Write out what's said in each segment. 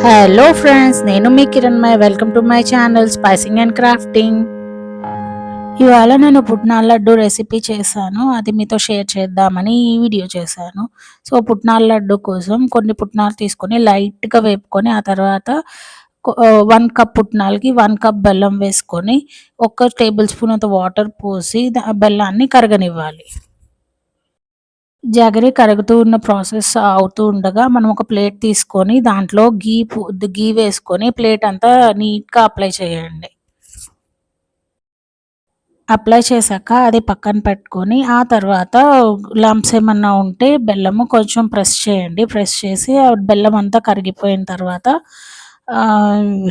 Hello friends, నేను మీ Kiranmayi. Welcome to my channel spicing and crafting. ఇవాళ నేను పుట్నాల లడ్డు రెసిపీ చేశాను. అది మీతో షేర్ చేద్దామని ఈ వీడియో చేశాను. సో పుట్నాల లడ్డు కోసం కొన్ని పుట్నాలు తీసుకొని లైట్గా వేపుకొని ఆ తర్వాత 1 కప్ పుట్నాలకి 1 కప్ బెల్లం వేసుకొని 1 టేబుల్ స్పూన్ అంత వాటర్ పోసి బెల్లాన్ని కరగనివ్వాలి. జాగరి కరుగుతూ ఉన్న ప్రాసెస్ అవుతూ ఉండగా మనం ఒక ప్లేట్ తీసుకొని దాంట్లో ఘీ వేసుకొని ప్లేట్ అంతా నీట్‌గా అప్లై చేయండి. అప్లై చేశాక అది పక్కన పెట్టుకొని ఆ తర్వాత లంప్స్ ఏమన్నా ఉంటే బెల్లము కొంచెం ప్రెస్ చేయండి. ప్రెస్ చేసి ఆ బెల్లం అంతా కరిగిపోయిన తర్వాత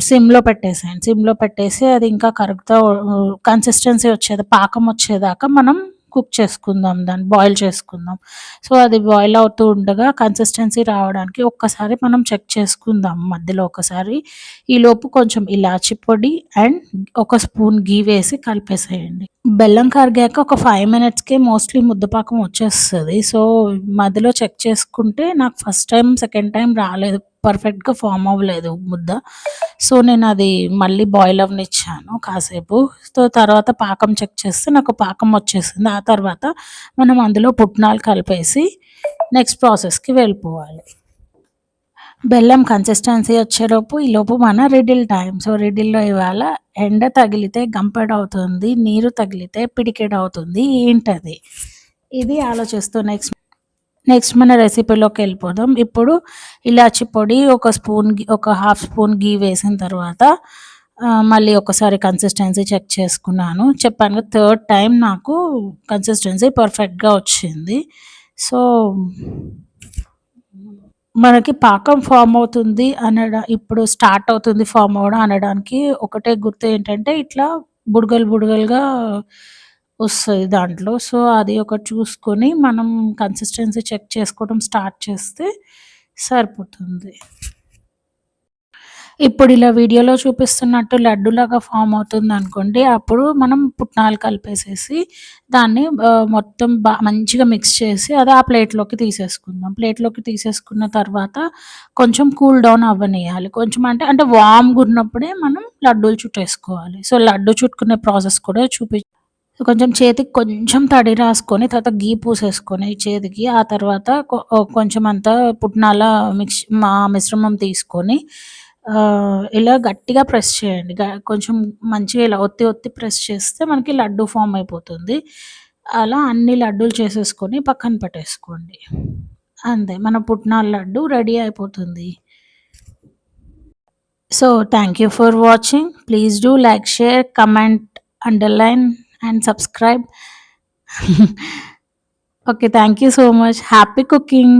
సిమ్‌లో పెట్టేసేయండి. సిమ్‌లో పెట్టేసి అది ఇంకా కరుగుతా కన్సిస్టెన్సీ పాకం వచ్చేదాకా మనం కుక్ చేసుకుందాం, దాన్ని బాయిల్ చేసుకుందాం. సో అది బాయిల్ అవుతూ ఉండగా కన్సిస్టెన్సీ రావడానికి ఒక్కసారి మనం చెక్ చేసుకుందాం మధ్యలో ఒకసారి. ఈలోపు కొంచెం ఇలాచి పొడి అండ్ ఒక స్పూన్ ఘీ వేసి కలిపేసేయండి. బెల్లం కరిగాక ఒక 5 మినిట్స్‌కే మోస్ట్‌లీ ముద్దపాకం వచ్చేస్తది. సో మధ్యలో చెక్ చేసుకుంటే నాకు ఫస్ట్ టైమ్, సెకండ్ టైమ్ రాలేదు. పర్ఫెక్ట్‌గా ఫార్మ్ అవ్వలేదు ముద్ద. సో నేనది మళ్ళీ బాయిల్ అవ్వనిచ్చాను కాసేపు. సో తర్వాత పాకం చెక్ చేస్తే నాకు పాకం వచ్చేసింది. ఆ తర్వాత మనం అందులో పుట్నాలు కలిపేసి నెక్స్ట్ ప్రాసెస్‌కి వెళ్ళిపోవాలి. బెల్లం కన్సిస్టెన్సీ వచ్చేలోపు ఈలోపు మన రిడిల్ టైమ్. సో రిడిల్‌లో ఇవాళ ఎండ తగిలితే గంపెడవుతుంది, నీరు తగిలితే పిడికెడవుతుంది ఏంటది? ఇది ఆలోచిస్తూ నెక్స్ట్ మన రెసిపీలోకెళ్ళిపోదాం. ఇప్పుడు ఇలాచి పొడి ఒక హాఫ్ స్పూన్ ఘీ వేసిన తర్వాత మళ్ళీ ఒకసారి కన్సిస్టెన్సీ చెక్ చేసుకున్నాను. చెప్పాను కదా, థర్డ్ టైమ్ నాకు కన్సిస్టెన్సీ పర్ఫెక్ట్‌గా వచ్చింది. సో మనకి పాకం ఫార్మ్ అవుతుంది ఇప్పుడు స్టార్ట్ అవుతుంది ఫార్మ్ అవ్వడం అనడానికి ఒకటే గుర్తు ఏంటంటే, ఇట్లా బుడగలుగా వస్తది దాంట్లో. సో అది ఒకటి చూసుకొని మనం కన్సిస్టెన్సీ చెక్ చేసుకోవడం స్టార్ట్ చేస్తే సరిపోతుంది. ఇప్పుడు ఇలా వీడియోలో చూపిస్తున్నట్టు లడ్డూలాగా ఫార్మ్ అవుతుందనుకోండి, అప్పుడు మనం పుట్నాలు కలిపేసేసి దాన్ని మొత్తం మంచిగా మిక్స్ చేసి అది ఆ ప్లేట్‌లోకి తీసేసుకుందాం. ప్లేట్‌లోకి తీసేసుకున్న తర్వాత కొంచెం కూల్ డౌన్ అవ్వనియాలి. కొంచెం అంటే వార్మ్‌గున్నప్పుడే మనం లడ్డూలు చుట్టేసుకోవాలి. సో లడ్డు చుట్టుకునే ప్రాసెస్ కూడా కొంచెం చేతికి కొంచెం తడి రాసుకొని తర్వాత ఘీ పూసేసుకొని చేతికి ఆ తర్వాత కొంచెం అంతా పుట్నాల మిశ్రమం తీసుకొని ఇలా గట్టిగా ప్రెస్ చేయండి. కొంచెం మంచిగా ఇలా ఒత్తి ప్రెస్ చేస్తే మనకి లడ్డూ ఫార్మ్ అయిపోతుంది. అలా అన్ని లడ్డూలు చేసేసుకొని పక్కన పెట్టేసుకోండి. అంతే, మన పుట్నాల లడ్డు రెడీ అయిపోతుంది. So thank you for watching. Please do like, share, comment, underline and subscribe. Okay, thank you so much. Happy cooking.